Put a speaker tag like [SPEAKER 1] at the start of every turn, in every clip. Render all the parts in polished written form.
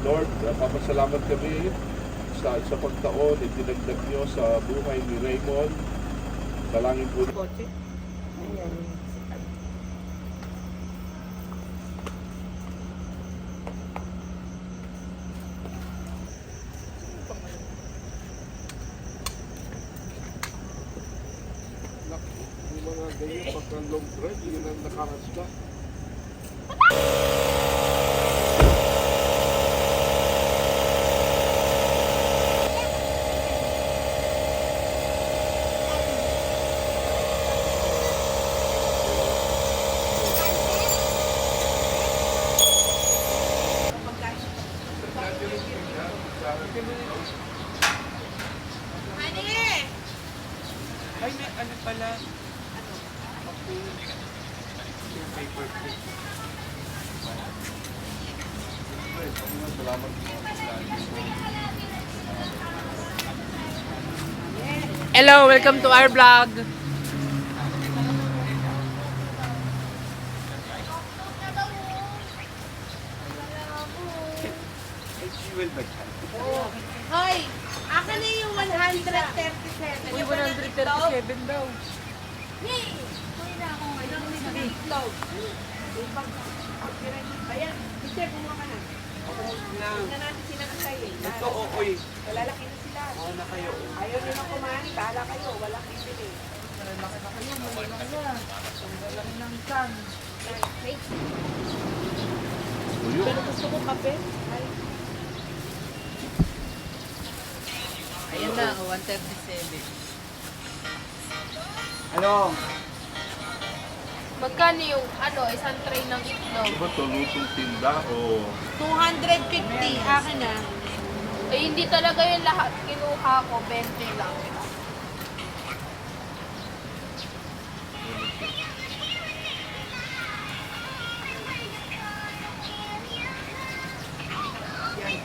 [SPEAKER 1] Lord, papasalamat kami sa isa pang taon, itinagdag niyo sa buhay ni Raymond. Dalangin po.
[SPEAKER 2] Ayan.
[SPEAKER 1] Yung mga ganyan, pagka long drive, yun ang nakarasla.
[SPEAKER 3] Ay, may ano pala? Ako. Yung paper plate.
[SPEAKER 1] Salamat.
[SPEAKER 3] Hello, welcome to our vlog. Fuel ba siya?
[SPEAKER 2] Hoy! Akin na yung 137.
[SPEAKER 3] Uy, 137 daw.
[SPEAKER 2] Yay! Kuya na ako ngayon. Itlog. Ayan. Teacher, kumuha ka na. Tingnan natin sila kasay eh.
[SPEAKER 3] Ito, oy.
[SPEAKER 2] Malalaki na sila.
[SPEAKER 3] Oo na kayo.
[SPEAKER 2] Ayaw nyo nang kumain. Bahala kayo. Walang bibili. Pero gusto ko kape. Ay.
[SPEAKER 3] Ayan na, 137. Ano?
[SPEAKER 4] Magkano yung isang tray ng itlog?
[SPEAKER 1] Ba ito, lutong tinda o
[SPEAKER 2] 250. Akin na.
[SPEAKER 4] Eh, hindi talaga yung lahat kinuha ko, 20 lang.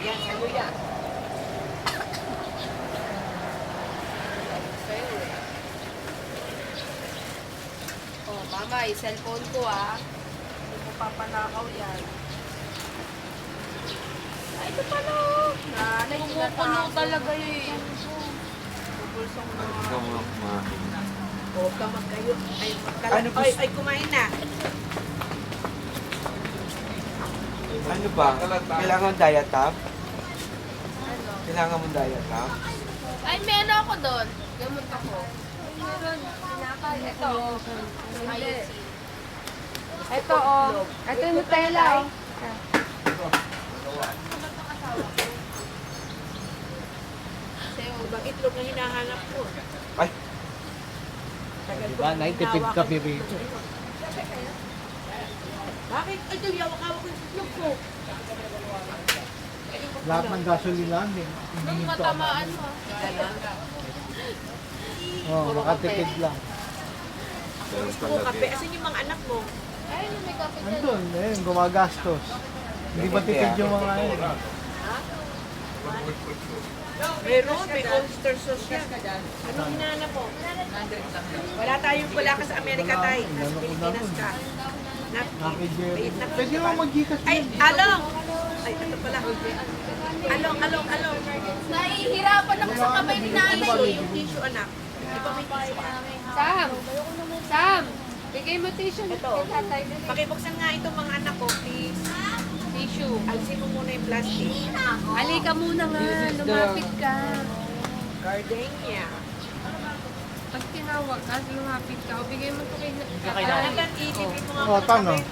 [SPEAKER 2] Yan. Ano yan?
[SPEAKER 4] Sa'yo eh. Oh, mama, yung cellphone ko Hindi mo papanakaw yan. Ay, ito pala oh. Kumukulo talaga eh. Bubulsong na.
[SPEAKER 2] Huwag ka magkayo. Ay,
[SPEAKER 3] Ano ba?
[SPEAKER 2] ay, kumain na.
[SPEAKER 3] Ano ba? Kailangan diet top?
[SPEAKER 4] Ano?
[SPEAKER 3] Kailangan mo diet top?
[SPEAKER 4] Ay, may ano ako doon. Gamot ako. Meron. Pinakal. Ito. Ayusin.
[SPEAKER 5] Ito oh. Ito yung Nutella oh.
[SPEAKER 2] Sa'yo, bang itlog na hinahanap ko.
[SPEAKER 3] Ay,
[SPEAKER 2] Tagal ko
[SPEAKER 6] Diba?
[SPEAKER 2] nang
[SPEAKER 6] Naitipid
[SPEAKER 2] hinawa
[SPEAKER 6] ka,
[SPEAKER 2] ko.
[SPEAKER 6] Bibi.
[SPEAKER 2] Bakit? Ay, ito, yawak-hawak ko yung itlog ko.
[SPEAKER 6] Lahat ng gasolina, hindi.
[SPEAKER 4] Nung matamaan mo.
[SPEAKER 6] Oh, makatipid lang.
[SPEAKER 2] Gusto ko kape. Asan yung mga anak mo?
[SPEAKER 4] Ay, may kape dyan.
[SPEAKER 6] Nandun, gumagastos. Hindi ba tipid yung mga yun?
[SPEAKER 2] Meron, may oyster sauce yan. Anong hinahanap mo? Wala ka sa Amerika tayo. Nasa Pilipinas ka.
[SPEAKER 6] Nakikijero.
[SPEAKER 2] Wait,
[SPEAKER 6] Pwede mo mag-gikas
[SPEAKER 2] Ay, along! Ay, ito pala. Along.
[SPEAKER 4] Nahihirapan ako sa kamay ni nanay.
[SPEAKER 2] Yung tissue, anak. Di ba may tissue ka?
[SPEAKER 5] Sam! Bigay mo tissue.
[SPEAKER 2] Ito. Pakibuksan nga itong mga anak ko, please.
[SPEAKER 5] Tissue.
[SPEAKER 2] Alisin mo muna yung plastic.
[SPEAKER 5] Halika muna nga. Lumapit ka.
[SPEAKER 2] Gardenia.
[SPEAKER 5] Pag tinawag ka, lumapit ka. O bigay mo ito kay
[SPEAKER 2] Anak, itipid mo nga
[SPEAKER 6] Oh,
[SPEAKER 2] muna
[SPEAKER 6] tano.
[SPEAKER 2] kape.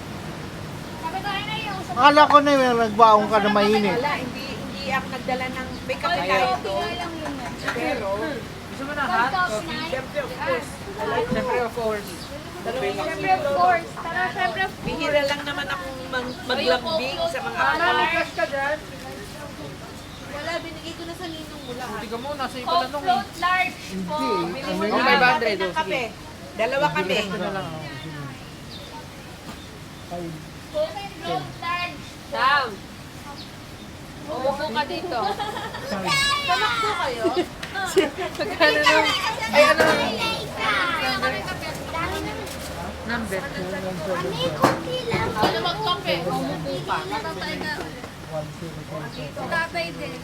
[SPEAKER 6] Akala ko na yung nagbaong ka na mainit.
[SPEAKER 2] Wala, hindi ako nagdala ng may kape tayo to. Pero,
[SPEAKER 3] gusto mo na hot?
[SPEAKER 2] siyempre, of course.
[SPEAKER 3] Siyempre, of course.
[SPEAKER 4] Siyempre, of course. Tara, siyempre, of
[SPEAKER 2] Bihira lang naman akong maglambing sa mga apo.
[SPEAKER 3] ka dyan.
[SPEAKER 2] Wala, binigay ko na sa ninong mula.
[SPEAKER 3] Tiga mo, nasa iba
[SPEAKER 4] Coke
[SPEAKER 3] na nung
[SPEAKER 4] float large po.
[SPEAKER 6] Hindi. Ano
[SPEAKER 3] Oh,
[SPEAKER 6] yun?
[SPEAKER 3] may
[SPEAKER 2] Kape
[SPEAKER 3] bandre,
[SPEAKER 2] ng
[SPEAKER 3] sige.
[SPEAKER 2] kape. Dalawa kami.
[SPEAKER 6] Ito na lang. Ay,
[SPEAKER 4] Coke float large.
[SPEAKER 5] Sam! Umupo ka dito.
[SPEAKER 4] Tamakbo kayo?
[SPEAKER 5] Magkano na?
[SPEAKER 3] Ay, ano?
[SPEAKER 5] Number.
[SPEAKER 4] Ano magkape? Umupo pa.
[SPEAKER 5] Tatay din.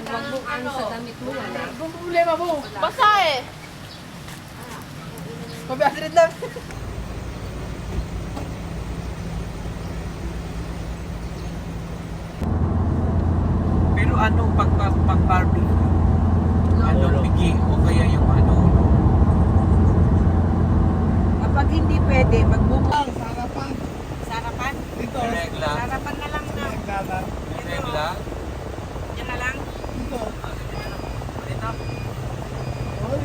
[SPEAKER 5] Wag mong ano sa damit mo yan.
[SPEAKER 3] Kung problema mo.
[SPEAKER 4] Basa eh.
[SPEAKER 3] Mabiasrid lang.
[SPEAKER 7] Pero anong pag-barbecue? Anong bigi o kaya yung ano?
[SPEAKER 2] Kapag hindi pwede, magbubong.